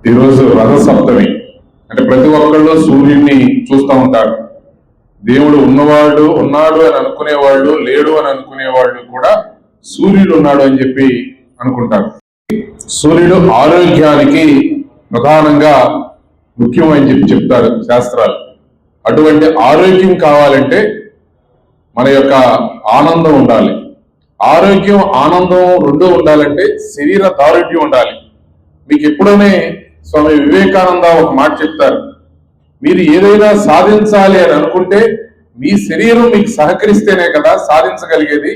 ఈరోజు రథసప్తమి అంటే ప్రతి ఒక్కళ్ళు సూర్యుడిని చూస్తూ ఉంటారు. దేవుడు ఉన్నాడు అని అనుకునేవాళ్ళు, లేడు అని అనుకునేవాళ్ళు కూడా సూర్యుడు ఉన్నాడు అని చెప్పి అనుకుంటారు. సూర్యుడు ఆరోగ్యానికి ప్రధానంగా ముఖ్యం అని చెప్పి చెప్తారు శాస్త్రాలు. అటువంటి ఆరోగ్యం కావాలంటే మన యొక్క ఆనందం ఉండాలి. ఆరోగ్యం ఆనందం రెండూ ఉండాలంటే శరీర దారుఢ్యం ఉండాలి. మీకు ఎప్పుడనే స్వామి వివేకానంద ఒక మాట చెప్తారు, మీరు ఏదైనా సాధించాలి అని అనుకుంటే మీ శరీరం మీకు సహకరిస్తేనే కదా సాధించగలిగేది.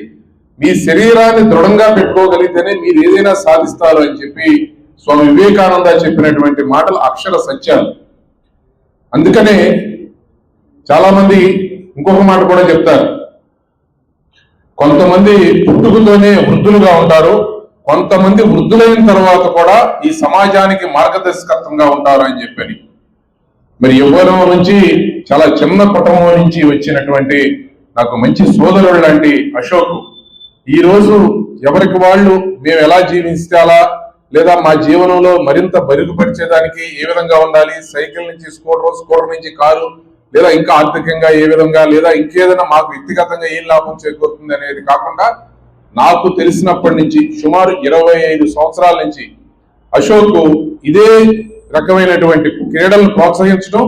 మీ శరీరాన్ని దృఢంగా పెట్టుకోగలిగితేనే మీరు ఏదైనా సాధిస్తారు అని చెప్పి స్వామి వివేకానంద చెప్పినటువంటి మాటలు అక్షర సత్యాలు. అందుకనే చాలా మంది ఇంకొక మాట కూడా చెప్తారు, కొంతమంది పుట్టుకతోనే వృద్ధులుగా ఉంటారు, కొంతమంది వృద్ధులైన తర్వాత కూడా ఈ సమాజానికి మార్గదర్శకత్వంగా ఉంటారు అని చెప్పని. మరి యవ్వనం నుంచి చాలా చిన్న కుటుంబం నుంచి వచ్చినటువంటి నాకు మంచి సోదరుడు లాంటి అశోక్ ఈరోజు ఎవరికి వాళ్ళు మేము ఎలా జీవించాలా, లేదా మా జీవనంలో మరింత మెరుగుపరిచేదానికి ఏ విధంగా ఉండాలి, సైకిల్ నుంచి స్కూటర్ నుంచి కారు, లేదా ఇంకా ఆర్థికంగా ఏ విధంగా, లేదా ఇంకేదైనా మాకు వ్యక్తిగతంగా ఏం లాభం చేకూరుతుంది అనేది కాకుండా నాకు తెలిసినప్పటి నుంచి సుమారు 25 సంవత్సరాల నుంచి అశోక్ ఇదే రకమైనటువంటి క్రీడలను ప్రోత్సహించడం,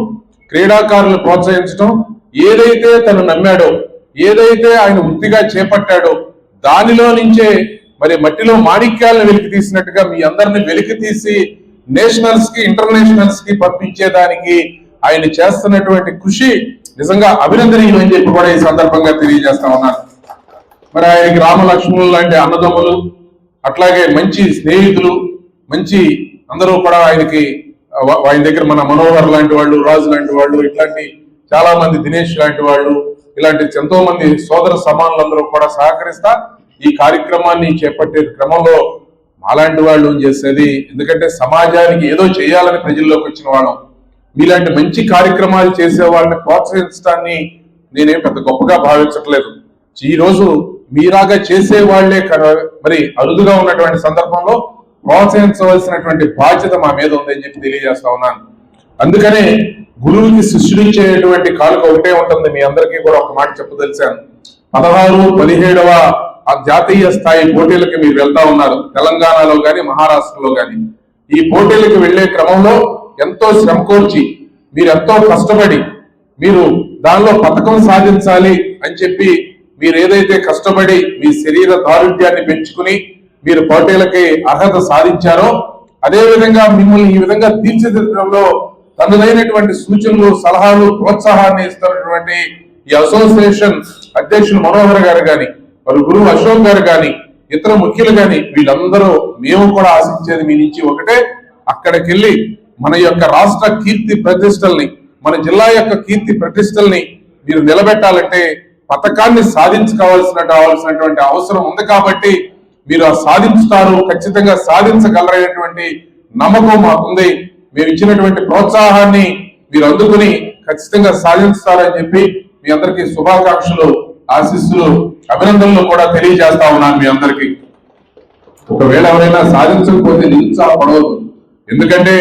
క్రీడాకారులను ప్రోత్సహించడం, ఏదైతే తను నమ్మాడో, ఏదైతే ఆయన వృత్తిగా చేపట్టాడో దానిలో నుంచే మరి మట్టిలో మాణిక్యాలను వెలికి తీసినట్టుగా మీ అందరిని వెలికి తీసి నేషనల్స్ కి, ఇంటర్నేషనల్స్ కి పంపించేదానికి ఆయన చేస్తున్నటువంటి కృషి నిజంగా అభినందనీయం అని చెప్పి కూడా ఈ సందర్భంగా తెలియజేస్తా ఉన్నాను. మరి ఆయనకి రామలక్ష్మణులు లాంటి అన్నదమ్ములు, అట్లాగే మంచి స్నేహితులు, మంచి అందరూ కూడా ఆయన దగ్గర మన మనోహర్ లాంటి వాళ్ళు, రాజు లాంటి వాళ్ళు, ఇట్లాంటి చాలా మంది, దినేష్ లాంటి వాళ్ళు, ఇలాంటి ఎంతో మంది సోదర సమానులందరూ కూడా సహకరిస్తా ఈ కార్యక్రమాన్ని చేపట్టే క్రమంలో మాలాంటి వాళ్ళు చేసేది, ఎందుకంటే సమాజానికి ఏదో చేయాలని ప్రజల్లోకి వచ్చిన వాళ్ళం. మీలాంటి మంచి కార్యక్రమాలు చేసే వాళ్ళని ప్రోత్సహించడాన్ని నేనేం పెద్ద గొప్పగా భావించట్లేదు. ఈ రోజు మీరాగా చేసే వాళ్లే మరి అరుదుగా ఉన్నటువంటి సందర్భంలో ప్రోత్సహించవలసినటువంటి బాధ్యత మా మీద ఉందని చెప్పి తెలియజేస్తా ఉన్నాను. అందుకనే గురువుకి శిష్యుడిచ్చేటువంటి కానుక ఒకటే ఉంటుంది. మీ అందరికీ కూడా ఒక మాట చెప్పదలిచాను. 16, 17వ జాతీయ స్థాయి పోటీలకి మీరు వెళ్తా ఉన్నారు, తెలంగాణలో కానీ మహారాష్ట్రలో కానీ. ఈ పోటీలకు వెళ్లే క్రమంలో ఎంతో శ్రమ కోర్చి, మీరు ఎంతో కష్టపడి మీరు దానిలో పథకం సాధించాలి అని చెప్పి మీరు ఏదైతే కష్టపడి మీ శరీర దారుఢ్యాన్ని పెంచుకుని మీరు పోటీలకి అర్హత సాధించారో, అదే విధంగా మిమ్మల్ని ఈ విధంగా తీర్చిదిద్దడంలో తనదైనటువంటి సూచనలు, సలహాలు, ప్రోత్సాహాన్ని ఇస్తున్నటువంటి ఈ అసోసియేషన్ అధ్యక్షులు మనోహర్ గారు కానీ, మరి గురువు అశోక్ గారు కానీ, ఇతర ముఖ్యులు కానీ, వీళ్ళందరూ మేము కూడా ఆశించేది మీ నుంచి ఒకటే, అక్కడికి వెళ్ళి మన యొక్క రాష్ట్ర కీర్తి ప్రతిష్టల్ని, మన జిల్లా యొక్క కీర్తి ప్రతిష్టల్ని మీరు నిలబెట్టాలంటే పథకాన్ని సాధించుకోవాల్సినటువంటి అవసరం ఉంది. కాబట్టి మీరు ఆ సాధించుతారు, ఖచ్చితంగా సాధించగలరైనటువంటి నమ్మకం మాకుంది. మీరు ఇచ్చినటువంటి ప్రోత్సాహాన్ని మీరు అందుకుని ఖచ్చితంగా సాధిస్తారని చెప్పి మీ అందరికీ శుభాకాంక్షలు, ఆశీస్సులు, అభినందనలు కూడా తెలియజేస్తా ఉన్నాను మీ అందరికీ. ఒకవేళ ఎవరైనా సాధించకపోతే నిరుత్సాహపడవద్దు. ఎందుకంటే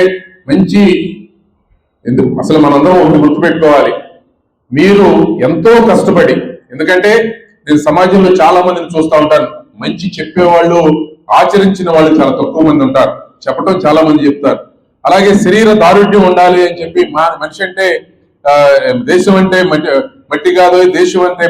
అసలు మనందరం ఒకటి గుర్తుపెట్టుకోవాలి, మీరు ఎంతో కష్టపడి, ఎందుకంటే నేను సమాజంలో చాలా మందిని చూస్తూ ఉంటాను, మంచి చెప్పేవాళ్ళు, ఆచరించిన వాళ్ళు చాలా తక్కువ మంది ఉంటారు, చెప్పడం చాలా మంది చెప్తారు. అలాగే శరీర దారుఢ్యం ఉండాలి అని చెప్పి, మనిషి అంటే దేశం అంటే మట్టి కాదు, దేశం అంటే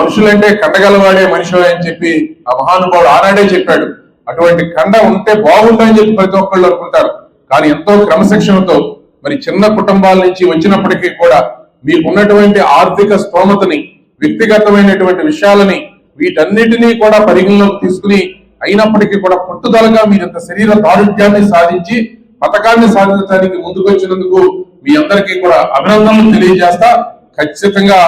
మనుషులంటే కండగలవాడే మనుషులు అని చెప్పి ఆ మహానుభావుడు ఆనాడే చెప్పాడు. అటువంటి కండ ఉంటే బాగుందని చెప్పి ప్రతి ఒక్కళ్ళు అనుకుంటారు. కానీ ఎంతో క్రమశిక్షణతో మరి చిన్న కుటుంబాల నుంచి వచ్చినప్పటికీ కూడా మీకున్నటువంటి ఆర్థిక స్తోమతని, వ్యక్తిగతమైనటువంటి విషయాలని, వీటన్నిటినీ కూడా పరిగణలోకి తీసుకుని అయినప్పటికీ కూడా పట్టుదలగా మీరంత శరీర దారుఢ్యాన్ని సాధించి పథకాన్ని సాధించడానికి ముందుకొచ్చినందుకు మీ అందరికీ కూడా అభినందనలు తెలియజేస్తా. ఖచ్చితంగా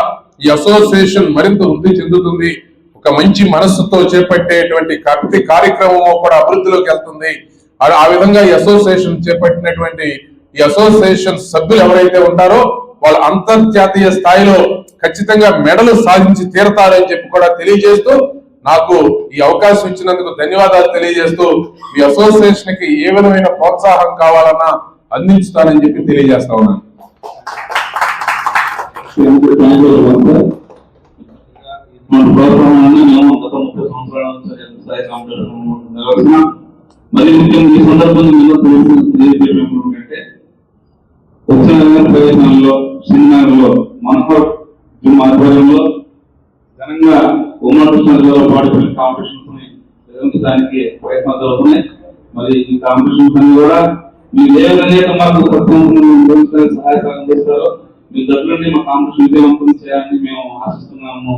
ఈ అసోసియేషన్ మరింత వృద్ధి చెందుతుంది. ఒక మంచి మనస్సుతో చేపట్టేటువంటి ప్రతి కార్యక్రమము కూడా అభివృద్ధిలోకి వెళ్తుంది. ఆ విధంగా ఈ అసోసియేషన్ చేపట్టినటువంటి ఈ అసోసియేషన్ సభ్యులు ఎవరైతే ఉంటారో వాళ్ళు అంతర్జాతీయ స్థాయిలో ఖచ్చితంగా మెడలు సాధించి తీరతారని చెప్పి కూడా తెలియజేస్తూ నాకు ఈ అవకాశం ఇచ్చినందుకు ధన్యవాదాలు తెలియజేస్తూ మీ అసోసియేషన్ కి ఏ విధమైన ప్రోత్సాహం కావాలన్నా అందించుతానని చెప్పి తెలియజేస్తా ఉన్నాను. మన ప్రోత్సాహాన్ని మేము గత 30 సంవత్సరాల నుంచి స్థాయి కాంపిటీషన్ మరి ముఖ్యంగా ఈ సందర్భంగా ఏంటంటే ఉత్సవ ప్రదేశాల్లో సెమినార్లో మనోహర్ జిమ్ ఆధ్వర్యంలో ఘనంగా ఉమ్మడి కృష్ణా జిల్లాలో పాడిపల్లి కాంపిటీషన్స్ ని నిర్వహించడానికి ప్రయత్నాలు జరుగుతున్నాయి. మరి ఈ కాంపిటీషన్స్ అన్ని కూడా మీరు ఏ విధంగా మాకు సహాయ సహకారం చేస్తారో మీ దగ్గర మా కాంపిటీషన్ విజయవంతం చేయాలని మేము ఆశిస్తున్నాము.